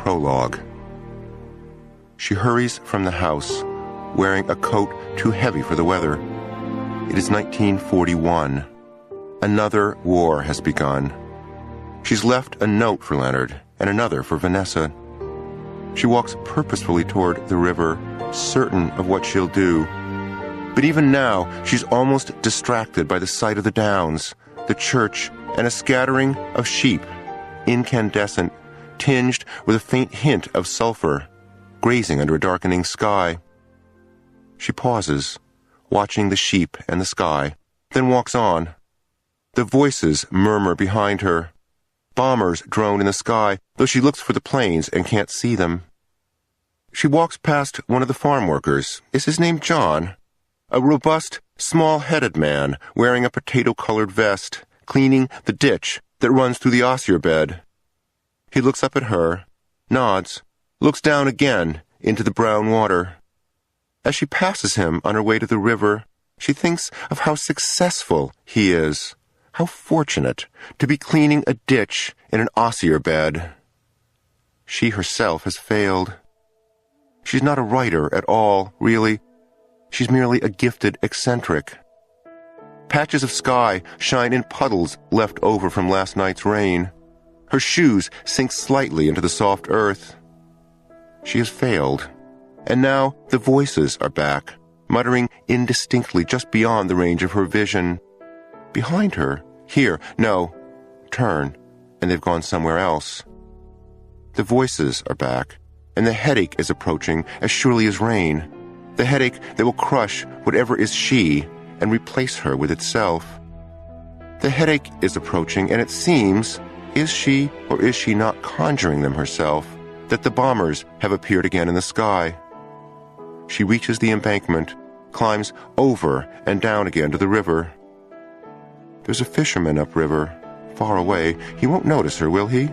Prologue. She hurries from the house, wearing a coat too heavy for the weather. It is 1941. Another war has begun. She's left a note for Leonard and another for Vanessa. She walks purposefully toward the river, certain of what she'll do. But even now, she's almost distracted by the sight of the downs, the church, and a scattering of sheep, incandescent, tinged with a faint hint of sulfur, grazing under a darkening sky. She pauses, watching the sheep and the sky, then walks on. The voices murmur behind her. Bombers drone in the sky, though she looks for the planes and can't see them. She walks past one of the farm workers. Is his name John? A robust, small-headed man wearing a potato-colored vest, cleaning the ditch that runs through the osier bed. He looks up at her, nods, looks down again into the brown water. As she passes him on her way to the river, she thinks of how successful he is, how fortunate to be cleaning a ditch in an osier bed. She herself has failed. She's not a writer at all, really. She's merely a gifted eccentric. Patches of sky shine in puddles left over from last night's rain. Her shoes sink slightly into the soft earth. She has failed. And now the voices are back, muttering indistinctly just beyond the range of her vision. Behind her, here, no, turn, and they've gone somewhere else. The voices are back, and the headache is approaching as surely as rain. The headache that will crush whatever is she and replace her with itself. The headache is approaching, and it seems, is she or is she not conjuring them herself, that the bombers have appeared again in the sky. She reaches the embankment, climbs over and down again to the river. There's a fisherman upriver, far away. He won't notice her, will he?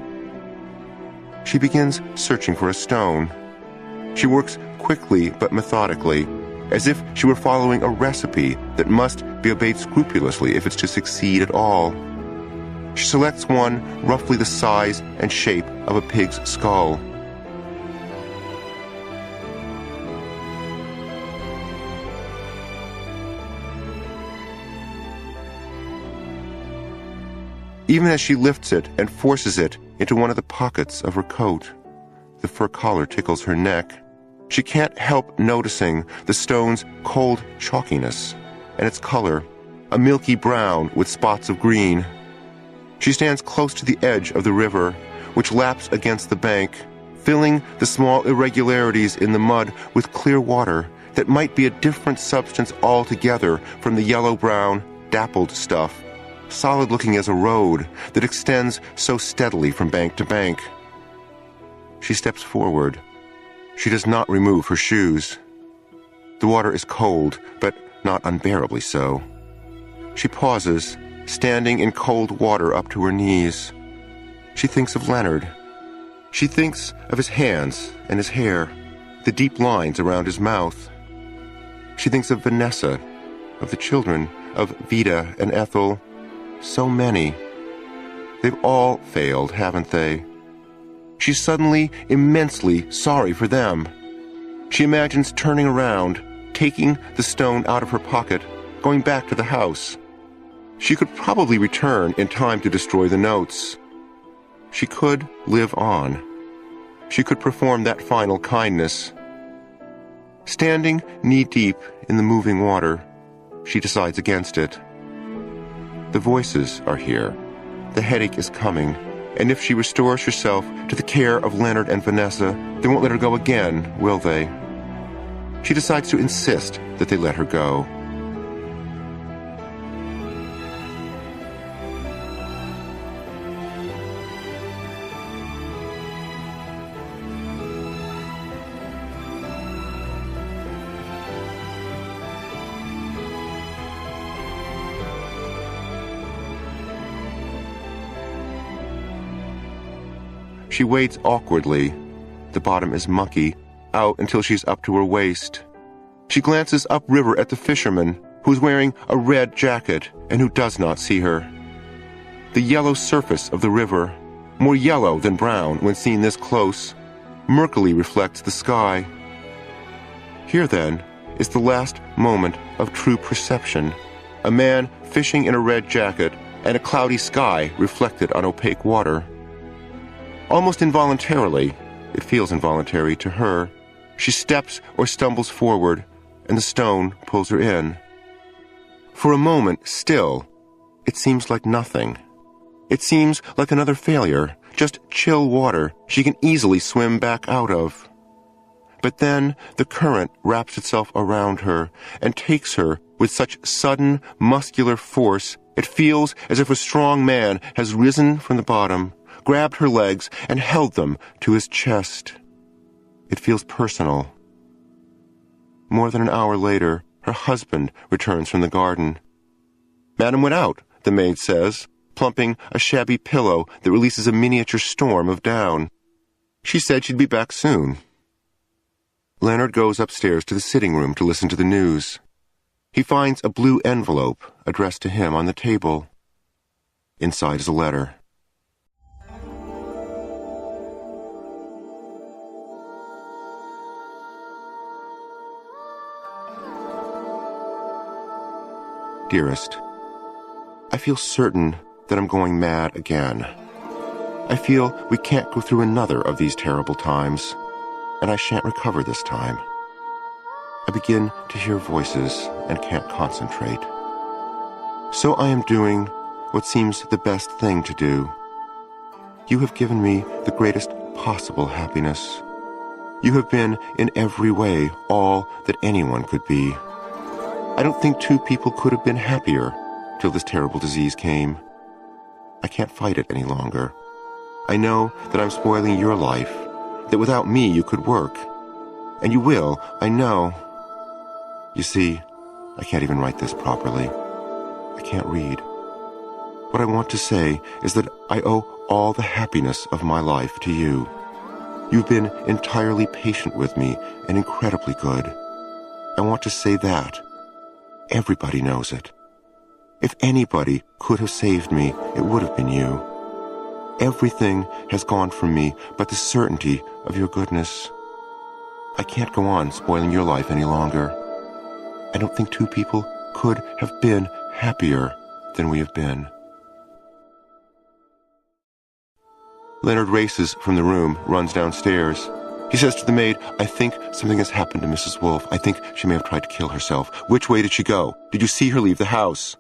She begins searching for a stone. She works quickly but methodically, as if she were following a recipe that must be obeyed scrupulously if it's to succeed at all. She selects one roughly the size and shape of a pig's skull. Even as she lifts it and forces it into one of the pockets of her coat, the fur collar tickles her neck. She can't help noticing the stone's cold chalkiness and its color, a milky brown with spots of green. She stands close to the edge of the river, which laps against the bank, filling the small irregularities in the mud with clear water that might be a different substance altogether from the yellow-brown, dappled stuff, solid-looking as a road that extends so steadily from bank to bank. She steps forward. She does not remove her shoes. The water is cold, but not unbearably so. She pauses, standing in cold water up to her knees. She thinks of Leonard. She thinks of his hands and his hair, the deep lines around his mouth. She thinks of Vanessa, of the children, of Vida and Ethel. So many. They've all failed, haven't they? She's suddenly immensely sorry for them. She imagines turning around, taking the stone out of her pocket, going back to the house. She could probably return in time to destroy the notes. She could live on. She could perform that final kindness. Standing knee-deep in the moving water, she decides against it. The voices are here. The headache is coming. And if she restores herself to the care of Leonard and Vanessa, they won't let her go again, will they? She decides to insist that they let her go. She wades awkwardly. The bottom is mucky, out until she's up to her waist. She glances upriver at the fisherman, who's wearing a red jacket and who does not see her. The yellow surface of the river, more yellow than brown when seen this close, murkily reflects the sky. Here, then, is the last moment of true perception. A man fishing in a red jacket and a cloudy sky reflected on opaque water. Almost involuntarily, it feels involuntary to her, she steps or stumbles forward, and the stone pulls her in. For a moment, still, it seems like nothing. It seems like another failure, just chill water she can easily swim back out of. But then the current wraps itself around her and takes her with such sudden, muscular force it feels as if a strong man has risen from the bottom, grabbed her legs, and held them to his chest. It feels personal. More than an hour later, her husband returns from the garden. "Madam went out," the maid says, plumping a shabby pillow that releases a miniature storm of down. "She said she'd be back soon." Leonard goes upstairs to the sitting room to listen to the news. He finds a blue envelope addressed to him on the table. Inside is a letter. Dearest, I feel certain that I'm going mad again. I feel we can't go through another of these terrible times, and I shan't recover this time. I begin to hear voices and can't concentrate. So I am doing what seems the best thing to do. You have given me the greatest possible happiness. You have been in every way all that anyone could be. I don't think two people could have been happier till this terrible disease came. I can't fight it any longer. I know that I'm spoiling your life, that without me you could work. And you will, I know. You see, I can't even write this properly. I can't read. What I want to say is that I owe all the happiness of my life to you. You've been entirely patient with me and incredibly good. I want to say that. Everybody knows it. If anybody could have saved me, it would have been you. Everything has gone from me but the certainty of your goodness. I can't go on spoiling your life any longer. I don't think two people could have been happier than we have been. Leonard races from the room, runs downstairs. He says to the maid, "I think something has happened to Mrs. Wolfe. I think she may have tried to kill herself. Which way did she go? Did you see her leave the house?"